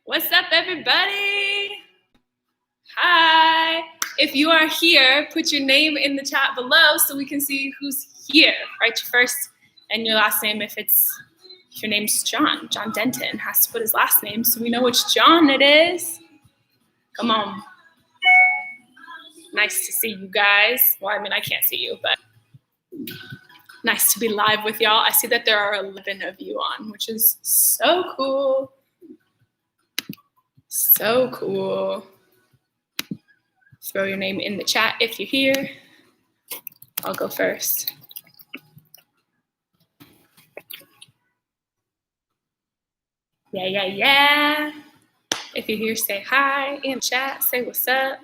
What's up, everybody? Hi. If you are here, put your name in the chat below so we can see who's here. Write your first and your last name. If your name's John Denton has to put his last name so we know which John it is. Come on. Nice to see you guys. Well, I mean, I can't see you, but nice to be live with y'all. I see that there are 11 of you on, which is so cool. So cool. Throw your name in the chat if you're here. I'll go first. Yeah. If you're here, say hi in the chat. Say what's up.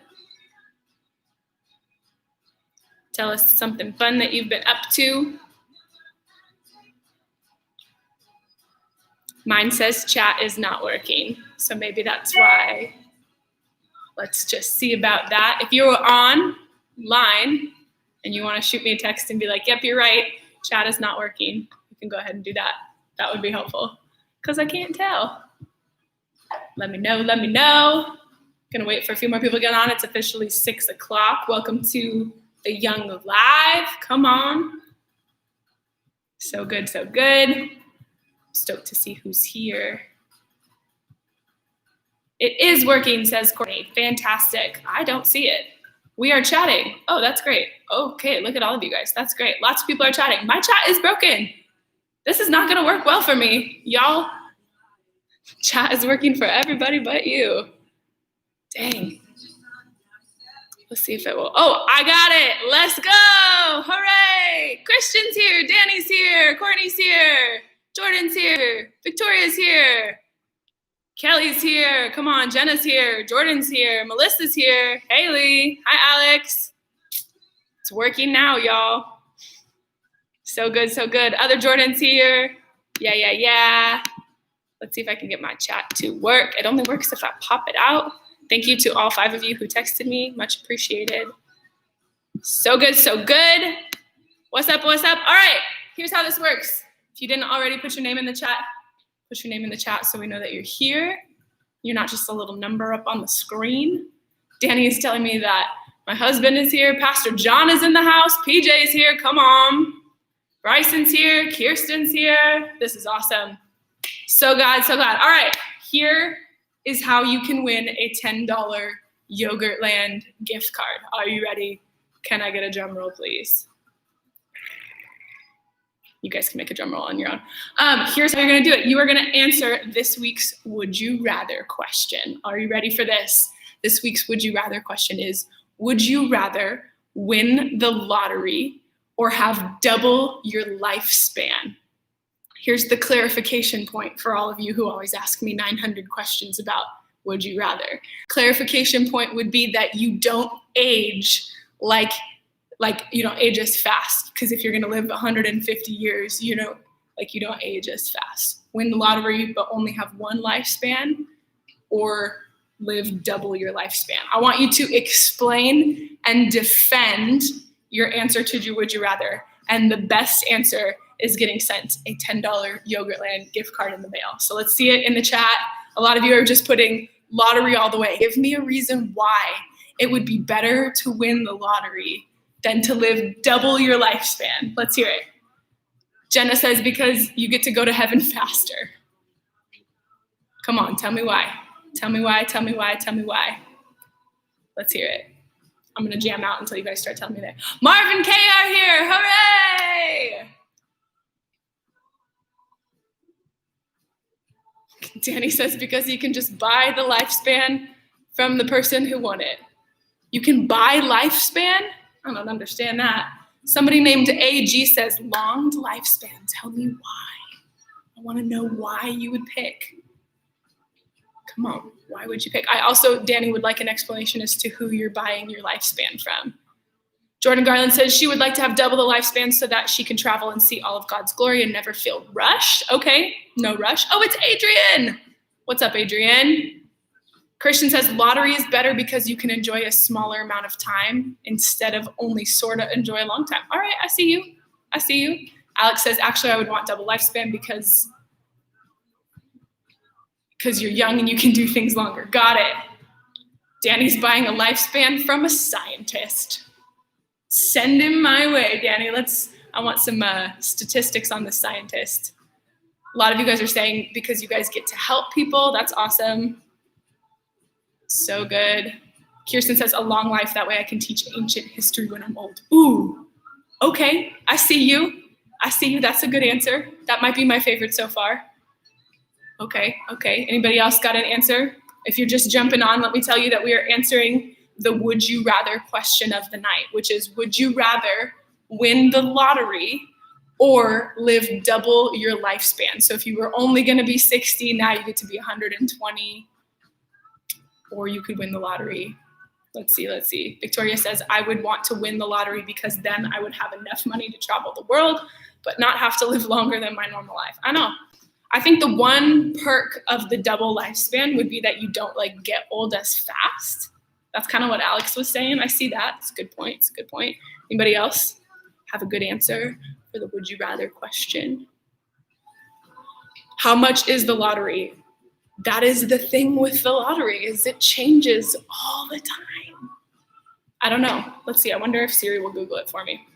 Tell us something fun that you've been up to. Mine says chat is not working, so maybe that's why. Let's just see about that. If you're online and you want to shoot me a text and be like, yep, you're right, chat is not working, you can go ahead and do that. That would be helpful, because I can't tell. Let me know. Gonna wait for a few more people to get on. It's officially 6 o'clock. Welcome to the Young Live. Come on. So good. Stoked to see who's here. It is working, says Courtney. Fantastic. I don't see it. We are chatting. Oh, that's great. Okay, look at all of you guys. That's great. Lots of people are chatting. My chat is broken. This is not going to work well for me. Y'all, chat is working for everybody but you. Dang. Let's see if it will. Oh, I got it. Let's go. Hooray. Christian's here. Danny's here. Courtney's here. Jordan's here. Victoria's here. Kelly's here. Come on. Jenna's here. Jordan's here. Melissa's here. Haley. Hi, Alex. It's working now, y'all. So good. Other Jordan's here. Yeah. Let's see if I can get my chat to work. It only works if I pop it out. Thank you to all 5 of you who texted me. Much appreciated. So good. What's up? All right. Here's how this works. If you didn't already put your name in the chat, put your name in the chat so we know that you're here. You're not just a little number up on the screen. Danny is telling me that my husband is here. Pastor John is in the house. PJ is here. Come on. Bryson's here. Kirsten's here. This is awesome. So glad. All right. Here is how you can win a $10 Yogurtland gift card. Are you ready? Can I get a drum roll, please? You guys can make a drum roll on your own. Here's how you're going to do it. You are going to answer this week's Would You Rather question. Are you ready for this? This week's Would You Rather question is, would you rather win the lottery or have double your lifespan? Here's the clarification point for all of you who always ask me 900 questions about would you rather. Clarification point would be that you don't age like you don't age as fast, because if you're going to live 150 years, you don't age as fast. Win the lottery but only have one lifespan, or live double your lifespan. I want you to explain and defend your answer to would you rather, and the best answer is getting sent a $10 Yogurtland gift card in the mail. So let's see it in the chat. A lot of you are just putting lottery all the way. Give me a reason why it would be better to win the lottery than to live double your lifespan. Let's hear it. Jenna says because you get to go to heaven faster. Come on, tell me why. Tell me why. Let's hear it. I'm going to jam out until you guys start telling me that. Marvin K are here. Hooray! Danny says because you can just buy the lifespan from the person who won it. You can buy lifespan? I don't understand that. Somebody named AG says, long lifespan. Tell me why. I want to know why you would pick. Come on, why would you pick? Danny would like an explanation as to who you're buying your lifespan from. Jordan Garland says she would like to have double the lifespan so that she can travel and see all of God's glory and never feel rushed. Okay, no rush. Oh, it's Adrian. What's up, Adrian? Christian says lottery is better because you can enjoy a smaller amount of time instead of only sort of enjoy a long time. All right, I see you. Alex says, actually, I would want double lifespan because because you're young and you can do things longer. Got it. Danny's buying a lifespan from a scientist. Send him my way, Danny. I want some statistics on the scientist. A lot of you guys are saying because you guys get to help people. That's awesome. So good. Kirsten says a long life. That way I can teach ancient history when I'm old. Ooh, okay. I see you. That's a good answer. That might be my favorite so far. Okay. Anybody else got an answer? If you're just jumping on, let me tell you that we are answering the would you rather question of the night, which is, would you rather win the lottery or live double your lifespan? So if you were only going to be 60, now you get to be 120, or you could win the lottery. Let's see. Victoria says, I would want to win the lottery because then I would have enough money to travel the world, but not have to live longer than my normal life. I know. I think the one perk of the double lifespan would be that you don't get old as fast. That's kind of what Alex was saying. I see that. It's a good point. Anybody else have a good answer for the would you rather question? How much is the lottery? That is the thing with the lottery, is it changes all the time. I don't know. Let's see. I wonder if Siri will Google it for me.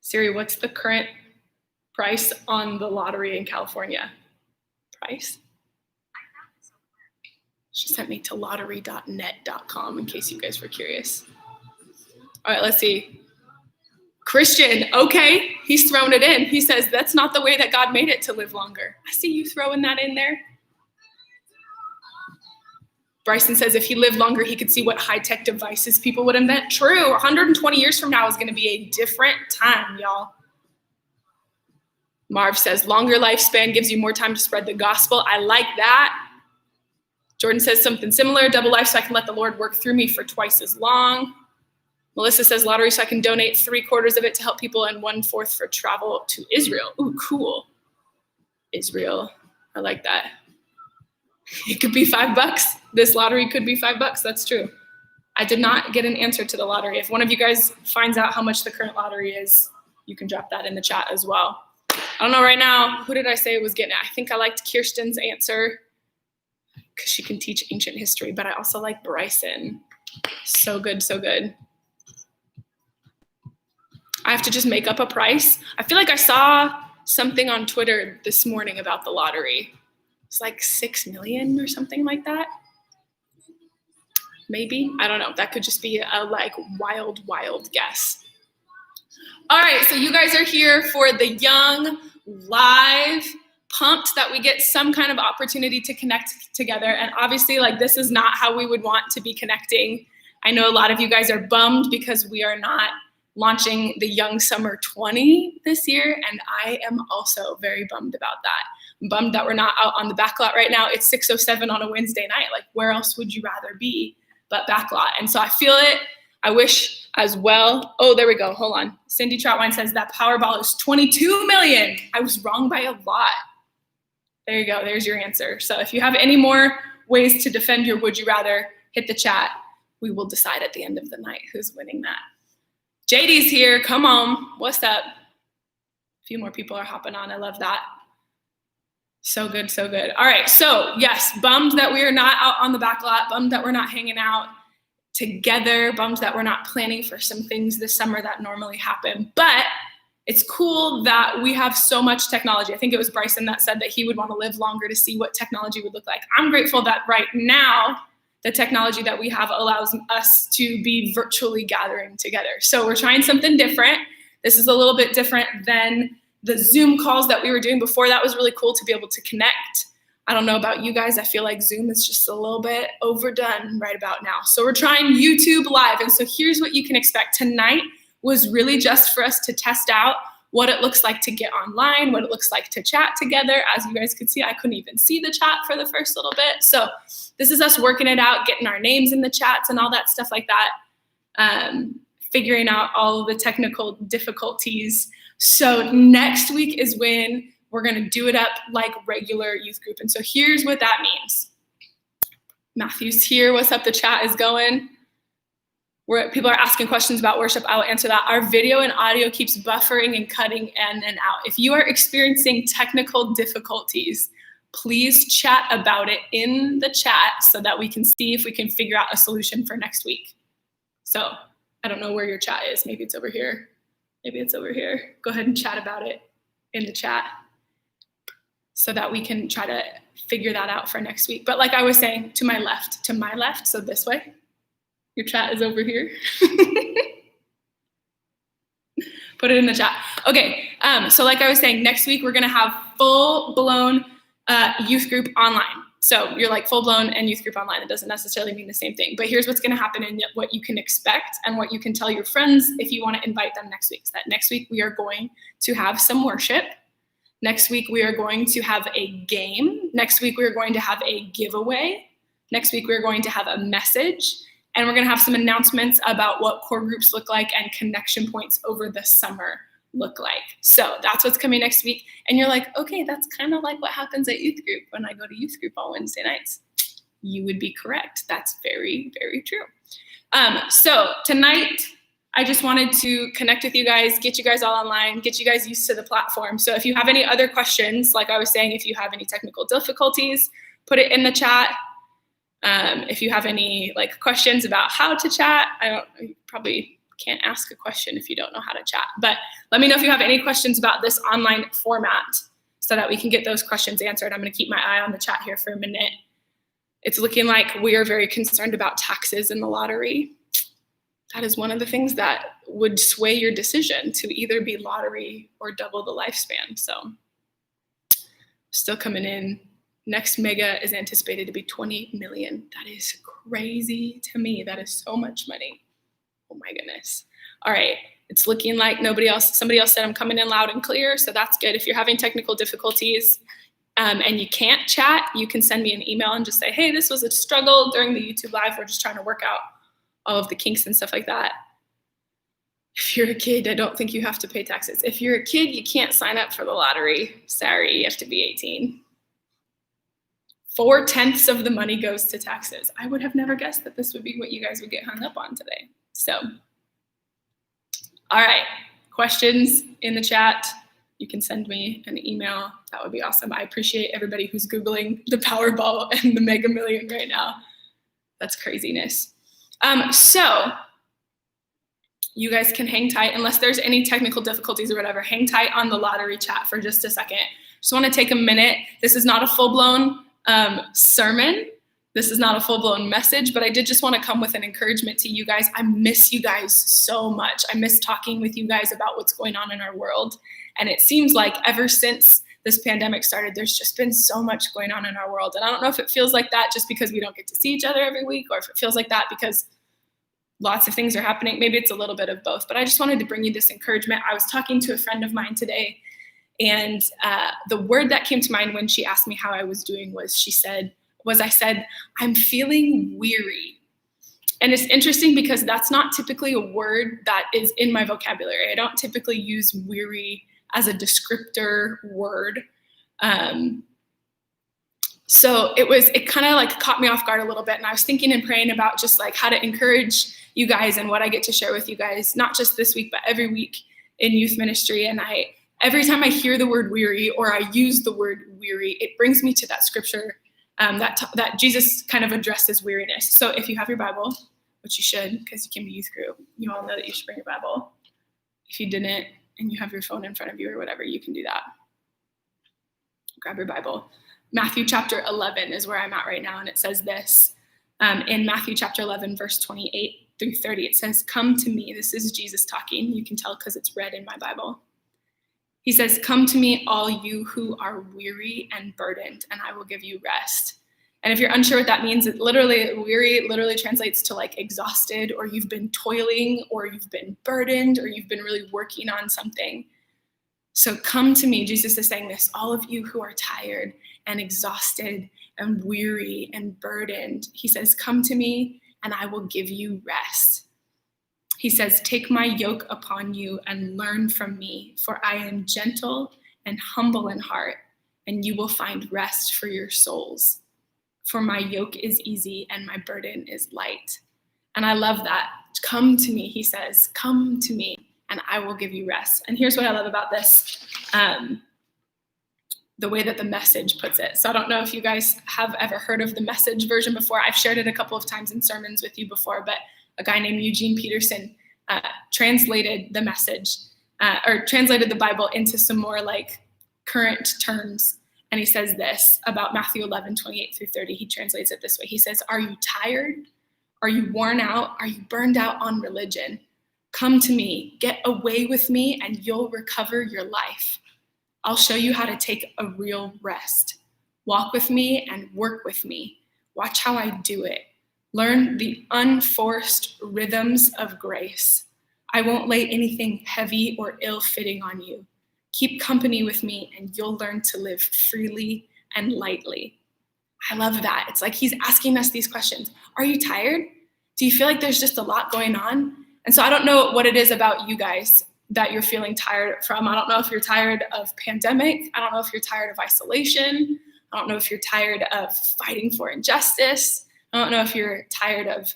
Siri, what's the current price on the lottery in California? Price? She sent me to lottery.net.com in case you guys were curious. All right, let's see. Christian, okay, he's thrown it in. He says, that's not the way that God made it to live longer. I see you throwing that in there. Bryson says if he lived longer, he could see what high-tech devices people would invent. True, 120 years from now is going to be a different time, y'all. Marv says longer lifespan gives you more time to spread the gospel. I like that. Jordan says something similar, double life so I can let the Lord work through me for twice as long. Melissa says lottery so I can donate 3/4 of it to help people and 1/4 for travel to Israel. Ooh, cool. Israel, I like that. It could be $5. This lottery could be $5. That's true. I did not get an answer to the lottery. If one of you guys finds out how much the current lottery is, you can drop that in the chat as well. I don't know right now. Who did I say was getting it? I think I liked Kirsten's answer because she can teach ancient history, but I also like Bryson. So good, so good. I have to just make up a price. I feel like I saw something on Twitter this morning about the lottery. It's like 6 million or something like that. Maybe, I don't know. That could just be a wild guess. All right, so you guys are here for the Young Live. Pumped that we get some kind of opportunity to connect together. And obviously, this is not how we would want to be connecting. I know a lot of you guys are bummed because we are not launching the Young Summer 20 this year. And I am also very bummed about that. I'm bummed that we're not out on the backlot right now. It's 6:07 on a Wednesday night. Where else would you rather be but backlot? And so I feel it. I wish as well. Oh, there we go. Hold on. Cindy Troutwine says that Powerball is 22 million. I was wrong by a lot. There you go. There's your answer. So if you have any more ways to defend your would you rather, hit the chat. We will decide at the end of the night who's winning that. JD's here. Come on. What's up? A few more people are hopping on. I love that. So good, so good. All right. So yes, bummed that we are not out on the backlot. Bummed that we're not hanging out together. Bummed that we're not planning for some things this summer that normally happen. But it's cool that we have so much technology. I think it was Bryson that said that he would want to live longer to see what technology would look like. I'm grateful that right now, the technology that we have allows us to be virtually gathering together. So we're trying something different. This is a little bit different than the Zoom calls that we were doing before. That was really cool to be able to connect. I don't know about you guys. I feel like Zoom is just a little bit overdone right about now. So we're trying YouTube Live. And so here's what you can expect. Tonight was really just for us to test out what it looks like to get online, what it looks like to chat together. As you guys could see, I couldn't even see the chat for the first little bit. So this is us working it out, getting our names in the chats and all that stuff like that, figuring out all of the technical difficulties. So next week is when we're gonna do it up like regular youth group. And so here's what that means. Matthew's here, what's up, the chat is going. People are asking questions about worship, I will answer that. Our video and audio keeps buffering and cutting in and out. If you are experiencing technical difficulties, please chat about it in the chat so that we can see if we can figure out a solution for next week. So I don't know where your chat is. Maybe it's over here. Maybe it's over here. Go ahead and chat about it in the chat so that we can try to figure that out for next week. But like I was saying, to my left, so this way. Your chat is over here. Put it in the chat. Okay, so like I was saying, next week we're gonna have full-blown youth group online. So you're like full-blown and youth group online. It doesn't necessarily mean the same thing, but here's what's gonna happen and what you can expect and what you can tell your friends if you wanna invite them next week. So that next week we are going to have some worship. Next week we are going to have a game. Next week we are going to have a giveaway. Next week we're going to have a message. And we're gonna have some announcements about what core groups look like and connection points over the summer look like. So that's what's coming next week. And you're like, okay, that's kind of like what happens at youth group when I go to youth group on Wednesday nights. You would be correct. That's very, very true. So tonight, I just wanted to connect with you guys, get you guys all online, get you guys used to the platform. So if you have any other questions, like I was saying, if you have any technical difficulties, put it in the chat. If you have any like questions about how to chat, you probably can't ask a question if you don't know how to chat, but let me know if you have any questions about this online format so that we can get those questions answered. I'm gonna keep my eye on the chat here for a minute. It's looking like we are very concerned about taxes in the lottery. That is one of the things that would sway your decision to either be lottery or double the lifespan. So still coming in. Next mega is anticipated to be 20 million. That is crazy to me. That is so much money. Oh my goodness. All right, it's looking like somebody else said I'm coming in loud and clear, so that's good. If you're having technical difficulties and you can't chat, you can send me an email and just say, hey, this was a struggle during the YouTube live. We're just trying to work out all of the kinks and stuff like that. If you're a kid, I don't think you have to pay taxes. If you're a kid, you can't sign up for the lottery. Sorry, you have to be 18. 4/10 of the money goes to taxes. I would have never guessed that this would be what you guys would get hung up on today. So, all right, questions in the chat. You can send me an email. That would be awesome. I appreciate everybody who's Googling the Powerball and the Mega Million right now. That's craziness. So you guys can hang tight unless there's any technical difficulties or whatever. Hang tight on the lottery chat for just a second. Just want to take a minute. This is not a full-blown sermon. This is not a full-blown message, but I did just want to come with an encouragement to you guys. I miss you guys so much. I miss talking with you guys about what's going on in our world. And it seems like ever since this pandemic started, there's just been so much going on in our world. And I don't know if it feels like that just because we don't get to see each other every week, or if it feels like that because lots of things are happening. Maybe it's a little bit of both, but I just wanted to bring you this encouragement. I was talking to a friend of mine today, and the word that came to mind when she asked me how I was doing was I said, I'm feeling weary. And it's interesting because that's not typically a word that is in my vocabulary. I don't typically use weary as a descriptor word. So it kind of like caught me off guard a little bit. And I was thinking and praying about just like how to encourage you guys and what I get to share with you guys, not just this week, but every week in youth ministry. And every time I hear the word weary or I use the word weary, it brings me to that scripture that Jesus kind of addresses weariness. So if you have your Bible, which you should, because you came to youth group, you all know that you should bring your Bible. If you didn't and you have your phone in front of you or whatever, you can do that. Grab your Bible. Matthew chapter 11 is where I'm at right now, and it says this. In Matthew chapter 11, verse 28 through 30, it says, come to me. This is Jesus talking. You can tell because it's red in my Bible. He says, come to me, all you who are weary and burdened, and I will give you rest. And if you're unsure what that means, weary literally translates to like exhausted, or you've been toiling, or you've been burdened, or you've been really working on something. So come to me, Jesus is saying this, all of you who are tired and exhausted and weary and burdened. He says, come to me and I will give you rest. He says, take my yoke upon you and learn from me, for I am gentle and humble in heart, and you will find rest for your souls. For my yoke is easy and my burden is light. And I love that. Come to me, he says, come to me and I will give you rest. And here's what I love about this. the way that the Message puts it. So I don't know if you guys have ever heard of the Message version before. I've shared it a couple of times in sermons with you before, but a guy named Eugene Peterson translated the Message or translated the Bible into some more like current terms. And he says this about Matthew 11:28-30. He translates it this way. He says, "Are you tired? Are you worn out? Are you burned out on religion? Come to me, get away with me, and you'll recover your life. I'll show you how to take a real rest. Walk with me and work with me. Watch how I do it. Learn the unforced rhythms of grace. I won't lay anything heavy or ill-fitting on you. Keep company with me and you'll learn to live freely and lightly." I love that. It's like he's asking us these questions. Are you tired? Do you feel like there's just a lot going on? And so I don't know what it is about you guys that you're feeling tired from. I don't know if you're tired of pandemic. I don't know if you're tired of isolation. I don't know if you're tired of fighting for injustice. I don't know if you're tired of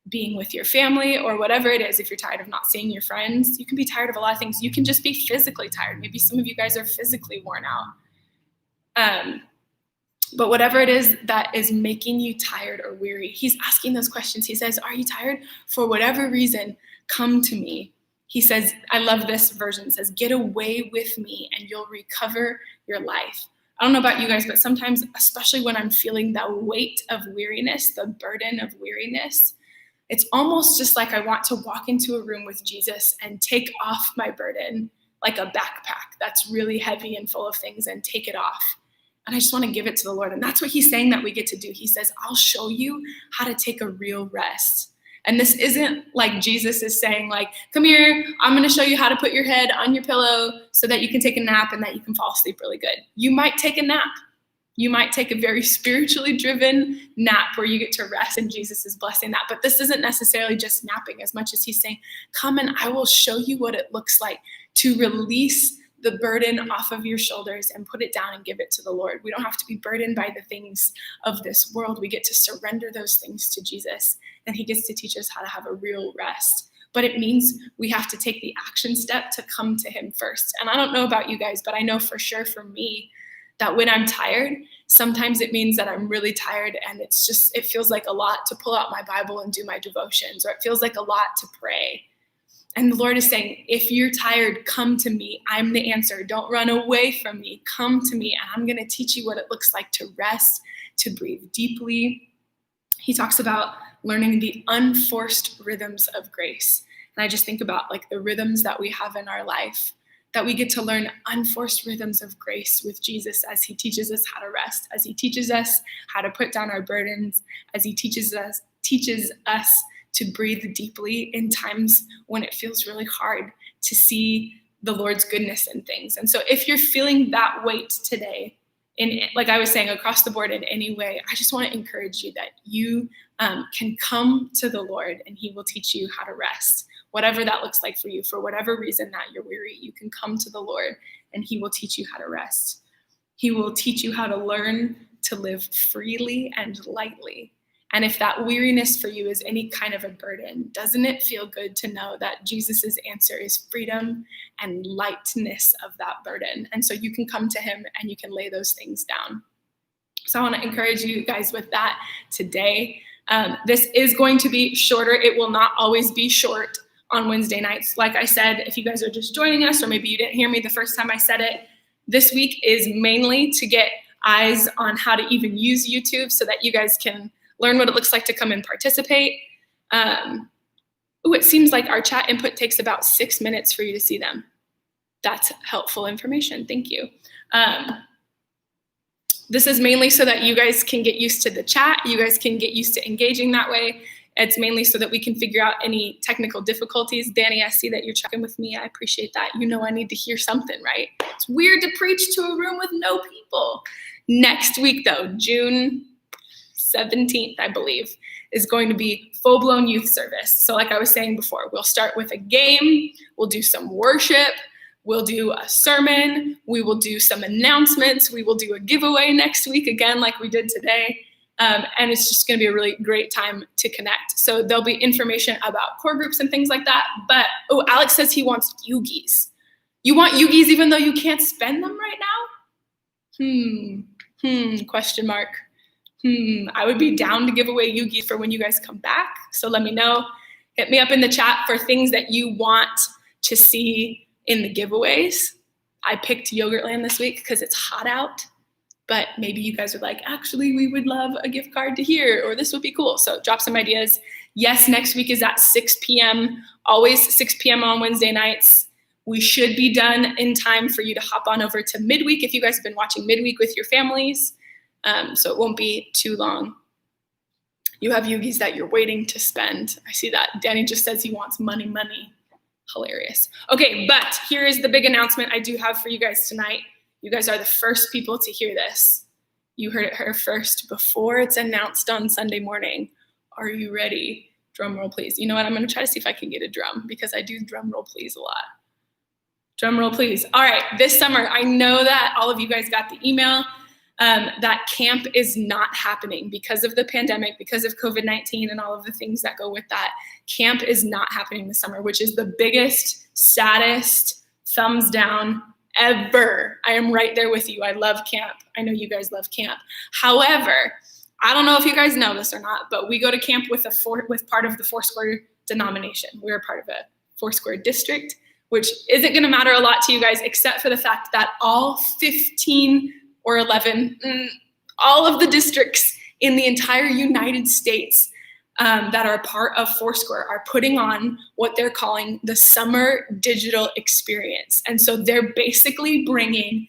being with your family or whatever it is. If you're tired of not seeing your friends, you can be tired of a lot of things. You can just be physically tired. Maybe some of you guys are physically worn out. But whatever it is that is making you tired or weary, he's asking those questions. He says, are you tired? For whatever reason, come to me. He says, I love this version. It says, get away with me and you'll recover your life. I don't know about you guys, but sometimes, especially when I'm feeling the weight of weariness, the burden of weariness, it's almost just like I want to walk into a room with Jesus and take off my burden like a backpack that's really heavy and full of things and take it off. And I just want to give it to the Lord. And that's what he's saying that we get to do. He says, I'll show you how to take a real rest. And this isn't like Jesus is saying, like, come here, I'm going to show you how to put your head on your pillow so that you can take a nap and that you can fall asleep really good. You might take a nap. You might take a very spiritually driven nap where you get to rest and Jesus is blessing that. But this isn't necessarily just napping as much as he's saying, come and I will show you what it looks like to release the burden off of your shoulders and put it down and give it to the Lord. We don't have to be burdened by the things of this world. We get to surrender those things to Jesus, and he gets to teach us how to have a real rest. But it means we have to take the action step to come to him first. And I don't know about you guys, but I know for sure for me that when I'm tired, sometimes it means that I'm really tired and it feels like a lot to pull out my Bible and do my devotions, or it feels like a lot to pray. And the Lord is saying, if you're tired, come to me. I'm the answer. Don't run away from me. Come to me, and I'm going to teach you what it looks like to rest, to breathe deeply. He talks about learning the unforced rhythms of grace. And I just think about like the rhythms that we have in our life, that we get to learn unforced rhythms of grace with Jesus as he teaches us how to rest, as he teaches us how to put down our burdens, as he teaches us to breathe deeply in times when it feels really hard to see the Lord's goodness in things. And so if you're feeling that weight today, like I was saying, across the board in any way, I just want to encourage you that you can come to the Lord and he will teach you how to rest. Whatever that looks like for you, for whatever reason that you're weary, you can come to the Lord and he will teach you how to rest. He will teach you how to learn to live freely and lightly. And if that weariness for you is any kind of a burden, doesn't it feel good to know that Jesus's answer is freedom and lightness of that burden? And so you can come to him and you can lay those things down. So I want to encourage you guys with that today. This is going to be shorter. It will not always be short on Wednesday nights. Like I said, if you guys are just joining us, or maybe you didn't hear me the first time I said it, this week is mainly to get eyes on how to even use YouTube so that you guys can learn what it looks like to come and participate. It seems like our chat input takes about 6 minutes for you to see them. That's helpful information. Thank you. This is mainly so that you guys can get used to the chat. You guys can get used to engaging that way. It's mainly so that we can figure out any technical difficulties. Danny, I see that you're checking with me. I appreciate that. You know I need to hear something, right? It's weird to preach to a room with no people. Next week, though, June 17th, I believe, is going to be full-blown youth service. So like I was saying before, we'll start with a game. We'll do some worship. We'll do a sermon. We will do some announcements. We will do a giveaway next week, again, like we did today. And it's just going to be a really great time to connect. So there'll be information about core groups and things like that. But, Alex says he wants Yugies. You want Yugies even though you can't spend them right now? Question mark. I would be down to give away Yoogis for when you guys come back. So let me know. Hit me up in the chat for things that you want to see in the giveaways. I picked Yogurtland this week because it's hot out, but maybe you guys are like, actually, we would love a gift card to here, or this would be cool. So drop some ideas. Yes, next week is at 6 p.m., always 6 p.m. on Wednesday nights. We should be done in time for you to hop on over to midweek if you guys have been watching midweek with your families. So it won't be too long. You have Yoogis that you're waiting to spend. I see that. Danny just says he wants money. Hilarious. Okay, but here is the big announcement I do have for you guys tonight. You guys are the first people to hear this. You heard it here first before it's announced on Sunday morning. Are you ready? Drum roll, please. You know what? I'm going to try to see if I can get a drum because I do drum roll, please, a lot. Drum roll, please. All right, this summer, I know that all of you guys got the email that camp is not happening because of the pandemic, because of COVID-19 and all of the things that go with that. Camp is not happening this summer, which is the biggest, saddest thumbs down ever. I am right there with you. I love camp. I know you guys love camp. However, I don't know if you guys know this or not, but we go to camp with part of the Foursquare denomination. We're part of a Foursquare district, which isn't going to matter a lot to you guys, except for the fact that all 15 or 11, all of the districts in the entire United States that are a part of Foursquare are putting on what they're calling the Summer Digital Experience. And so they're basically bringing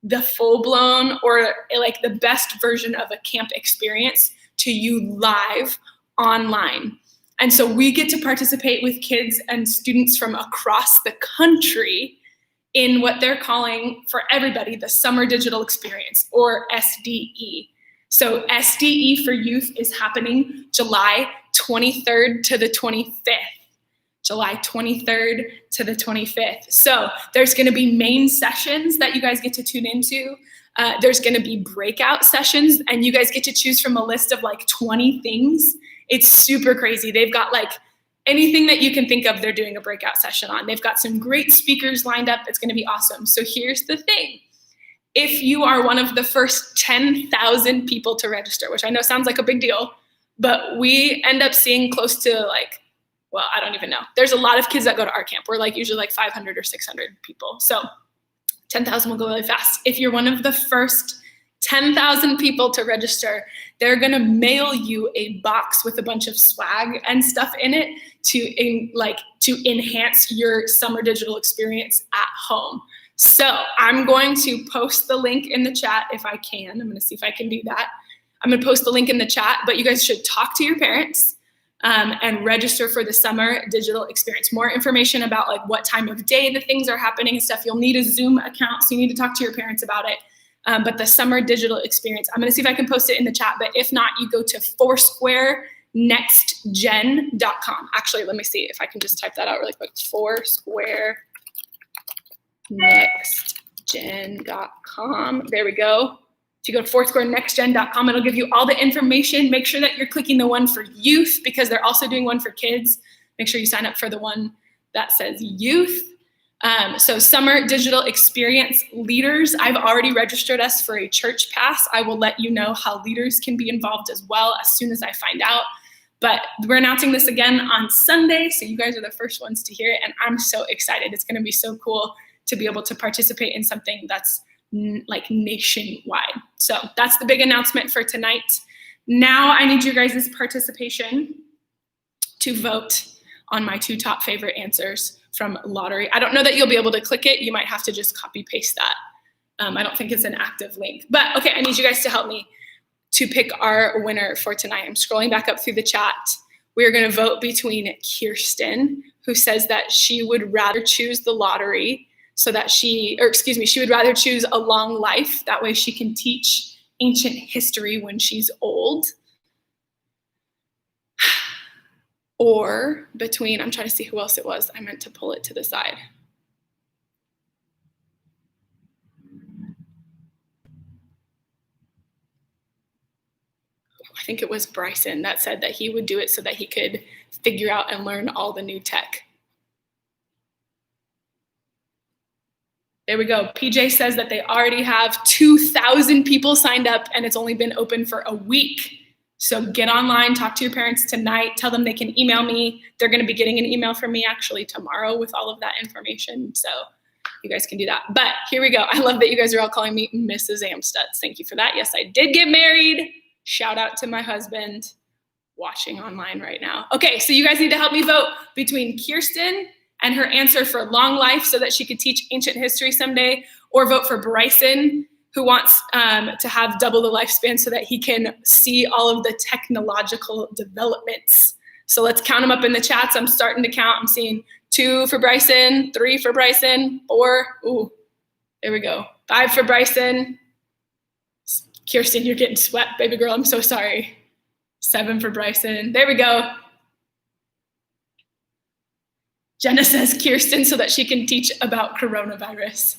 the full-blown or like the best version of a camp experience to you live online. And so we get to participate with kids and students from across the country in what they're calling for everybody the Summer Digital Experience, or SDE. So SDE for youth is happening July 23rd to the 25th. July 23rd to the 25th. So there's going to be main sessions that you guys get to tune into. There's going to be breakout sessions, and you guys get to choose from a list of like 20 things. It's super crazy. They've got like anything that you can think of, they're doing a breakout session on. They've got some great speakers lined up. It's going to be awesome. So here's the thing. If you are one of the first 10,000 people to register, which I know sounds like a big deal, but we end up seeing close to like, well, I don't even know. There's a lot of kids that go to our camp. We're like usually like 500 or 600 people. So 10,000 will go really fast. If you're one of the first 10,000 people to register, they're going to mail you a box with a bunch of swag and stuff in it to enhance your summer digital experience at home. So I'm going to post the link in the chat if I can. I'm going to see if I can do that. I'm going to post the link in the chat, but you guys should talk to your parents and register for the summer digital experience. More information about like what time of day the things are happening and stuff. You'll need a Zoom account, so you need to talk to your parents about it. But the summer digital experience, I'm going to see if I can post it in the chat, but if not, you go to FoursquareNextGen.com. Actually, let me see if I can just type that out really quick. FoursquareNextGen.com. There we go. If you go to FoursquareNextGen.com, it'll give you all the information. Make sure that you're clicking the one for youth because they're also doing one for kids. Make sure you sign up for the one that says youth. So summer digital experience leaders, I've already registered us for a church pass. I will let you know how leaders can be involved as well as soon as I find out. But we're announcing this again on Sunday, so you guys are the first ones to hear it, and I'm so excited. It's going to be so cool to be able to participate in something that's like nationwide. So that's the big announcement for tonight. Now I need you guys' participation to vote on my 2 top favorite answers from lottery. I don't know that you'll be able to click it. You might have to just copy paste that. I don't think it's an active link, but okay, I need you guys to help me to pick our winner for tonight. I'm scrolling back up through the chat. We're going to vote between Kirsten, who says that she would rather choose the lottery so that she would rather choose a long life. That way she can teach ancient history when she's old. Or between, I'm trying to see who else it was. I meant to pull it to the side. I think it was Bryson that said that he would do it so that he could figure out and learn all the new tech. There we go. PJ says that they already have 2,000 people signed up and it's only been open for a week. So get online, talk to your parents tonight, tell them they can email me. They're going to be getting an email from me actually tomorrow with all of that information. So you guys can do that. But here we go. I love that you guys are all calling me Mrs. Amstutz. Thank you for that. Yes, I did get married. Shout out to my husband watching online right now. Okay, so you guys need to help me vote between Kirsten and her answer for long life so that she could teach ancient history someday, or vote for Bryson, who wants to have double the lifespan so that he can see all of the technological developments. So let's count them up in the chats. I'm starting to count. I'm seeing 2 for Bryson, 3 for Bryson, 4. Ooh, there we go. 5 for Bryson. Kirsten, you're getting swept, baby girl. I'm so sorry. 7 for Bryson. There we go. Jenna says Kirsten so that she can teach about coronavirus.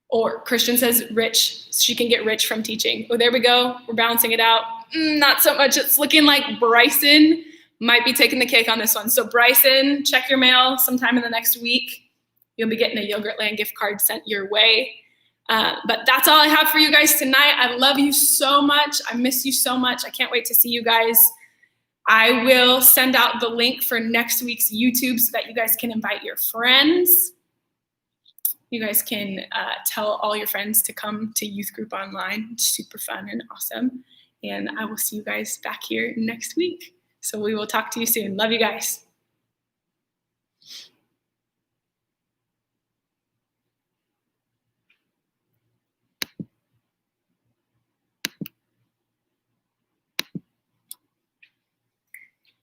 Or Christian says Rich, she can get rich from teaching. Oh, there we go. We're balancing it out. Not so much. It's looking like Bryson might be taking the cake on this one. So Bryson, check your mail sometime in the next week. You'll be getting a Yogurtland gift card sent your way. But that's all I have for you guys tonight. I love you so much. I miss you so much. I can't wait to see you guys. I will send out the link for next week's YouTube so that you guys can invite your friends. You guys can tell all your friends to come to Youth Group Online. It's super fun and awesome. And I will see you guys back here next week. So we will talk to you soon. Love you guys.